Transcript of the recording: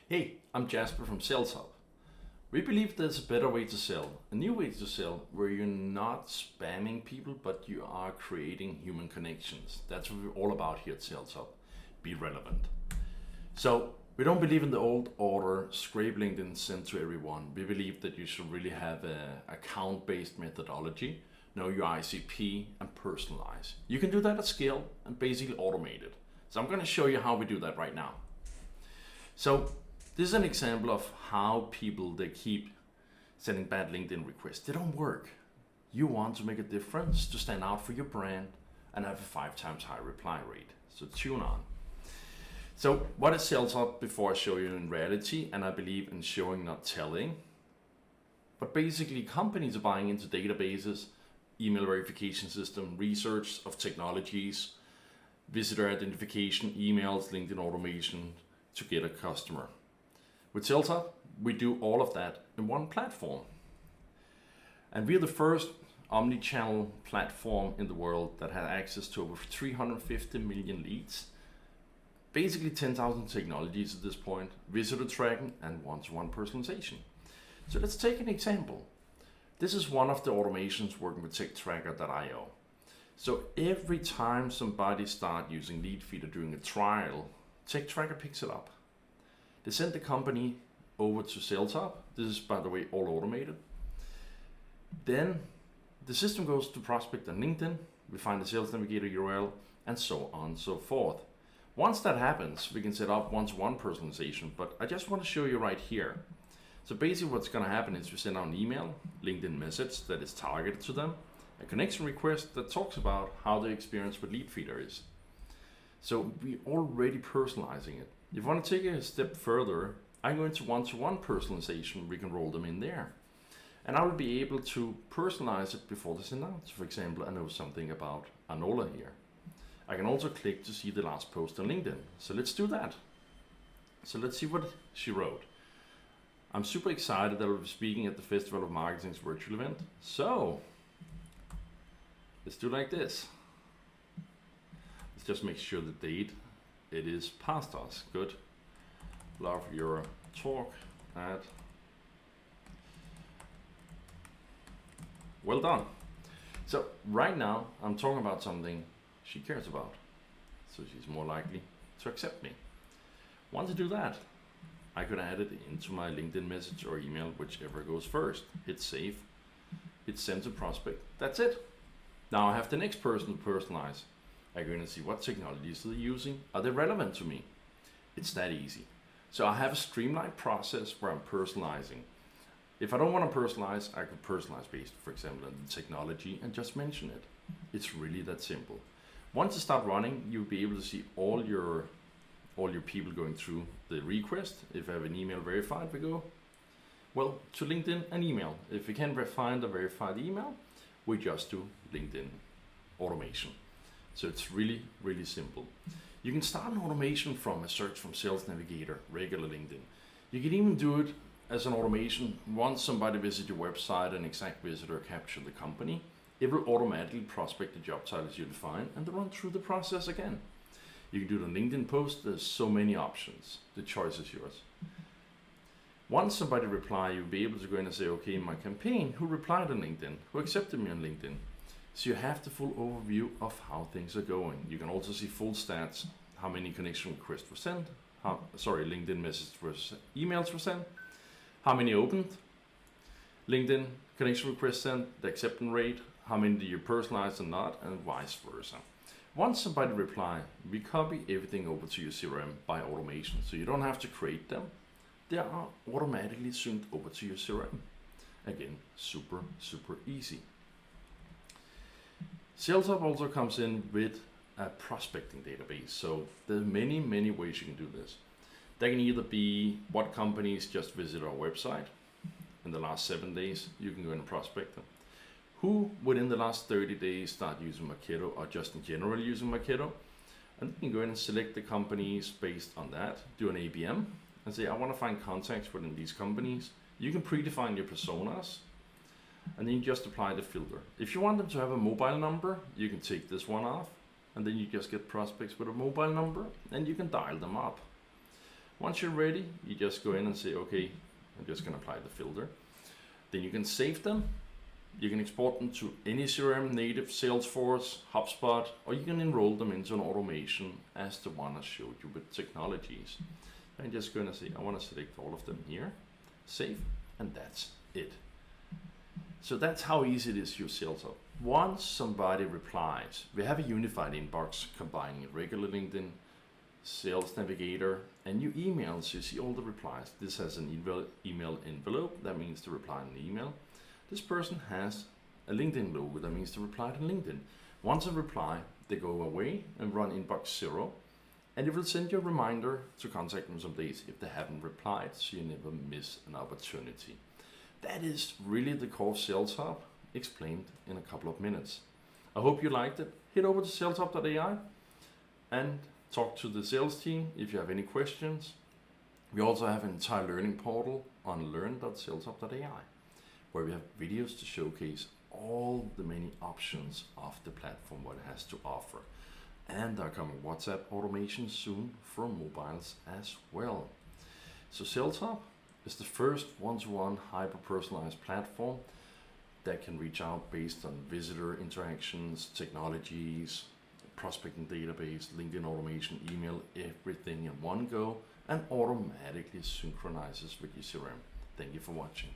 Hey, I'm Jasper from Saleshub. We believe there's a better way to sell, a new way to sell, where you're not spamming people, but you are creating human connections. That's what we're all about here at Saleshub. Be relevant. So, we don't believe in the old order, scrape LinkedIn, send to everyone. We believe that you should really have an account-based methodology, know your ICP, and personalize. You can do that at scale and basically automate it. So I'm going to show you how we do that right now. So this is an example of how people, they keep sending bad LinkedIn requests. They don't work. You want to make a difference, to stand out for your brand and have a 5 times higher reply rate. So tune on. So what is Saleshub before I show you in reality? And I believe in showing, not telling. But basically companies are buying into databases, email verification system, research of technologies, visitor identification, emails, LinkedIn automation to get a customer. With Saleshub, we do all of that in one platform. And we're the first omni-channel platform in the world that has access to over 350 million leads, basically 10,000 technologies at this point, visitor tracking, and one-to-one personalization. So let's take an example. This is one of the automations working with TechTracker.io. So every time somebody starts using Leadfeeder during a trial, TechTracker picks it up. They send the company over to Saleshub. This is, by the way, all automated. Then the system goes to prospect on LinkedIn. We find the Sales Navigator URL and so on and so forth. Once that happens, we can set up one-to-one personalization, but I just want to show you right here. So basically what's going to happen is we send out an email, LinkedIn message that is targeted to them, a connection request that talks about how the experience with Leadfeeder is. So we're already personalizing it. If you want to take it a step further, I'm going to one-to-one personalization. We can roll them in there. And I will be able to personalize it before they send out. So for example, I know something about Anola here. I can also click to see the last post on LinkedIn. So let's do that. So let's see what she wrote. I'm super excited that I'll be speaking at the Festival of Marketing's virtual event. So let's do like this. Let's just make sure the date, it is past us. Good. Love your talk. Well done. So right now I'm talking about something she cares about. So she's more likely to accept me. Want to do that? I could add it into my LinkedIn message or email, whichever goes first. Hit save. Hit send to prospect. That's it. Now I have the next person to personalize. I'm going to see what technologies they're using. Are they relevant to me? It's that easy. So I have a streamlined process where I'm personalizing. If I don't want to personalize, I could personalize based, for example, on the technology and just mention it. It's really that simple. Once you start running, you'll be able to see all your people going through the request. If I have an email verified, we go, well, to LinkedIn and email. If we can find a verified email, we just do LinkedIn automation. So it's really, really simple. You can start an automation from a search from Sales Navigator, regular LinkedIn. You can even do it as an automation. Once somebody visits your website and exact visitor capture the company, it will automatically prospect the job titles you define and then run through the process again. You can do the LinkedIn post. There's so many options. The choice is yours. Once somebody replies, you'll be able to go in and say, okay, in my campaign, who replied on LinkedIn? Who accepted me on LinkedIn? So you have the full overview of how things are going. You can also see full stats, how many connection requests were sent, LinkedIn messages were emails were sent, how many opened, LinkedIn connection requests sent, the acceptance rate, how many do you personalize and not, and vice versa. Once somebody reply, we copy everything over to your CRM by automation. So you don't have to create them. They are automatically synced over to your CRM. Again, super, super easy. Saleshub also comes in with a prospecting database. So there are many, many ways you can do this. They can either be what companies just visit our website in the last 7 days. You can go in and prospect them. Who within the last 30 days start using Marketo or just in general using Marketo. And you can go in and select the companies based on that. Do an ABM and say, I want to find contacts within these companies. You can predefine your personas. And then you just apply the filter. If you want them to have a mobile number, you can take this one off, and then you just get prospects with a mobile number, and you can dial them up. Once you're ready, you just go in and say, okay, I'm just going to apply the filter. Then you can save them. You can export them to any CRM, native, Salesforce, HubSpot, or you can enroll them into an automation as the one I showed you with technologies. I'm just going to say, I want to select all of them here, save, and that's it. So that's how easy it is to use Sales Hub. Once somebody replies, we have a unified inbox combining regular LinkedIn, Sales Navigator, and your emails. You see all the replies. This has an email envelope. That means to reply in the email. This person has a LinkedIn logo. That means to reply to LinkedIn. Once a reply, they go away and run inbox 0. And it will send you a reminder to contact them some days if they haven't replied, so you never miss an opportunity. That is really the core Sales Hub explained in a couple of minutes. I hope you liked it. Head over to saleshub.ai and talk to the sales team if you have any questions. We also have an entire learning portal on learn.saleshub.ai where we have videos to showcase all the many options of the platform, what it has to offer. And there are coming WhatsApp automations soon for mobiles as well. So Sales Hub is the first one-to-one hyper-personalized platform that can reach out based on visitor interactions, technologies, prospecting database, LinkedIn automation, email, everything in one go, and automatically synchronizes with your CRM. Thank you for watching.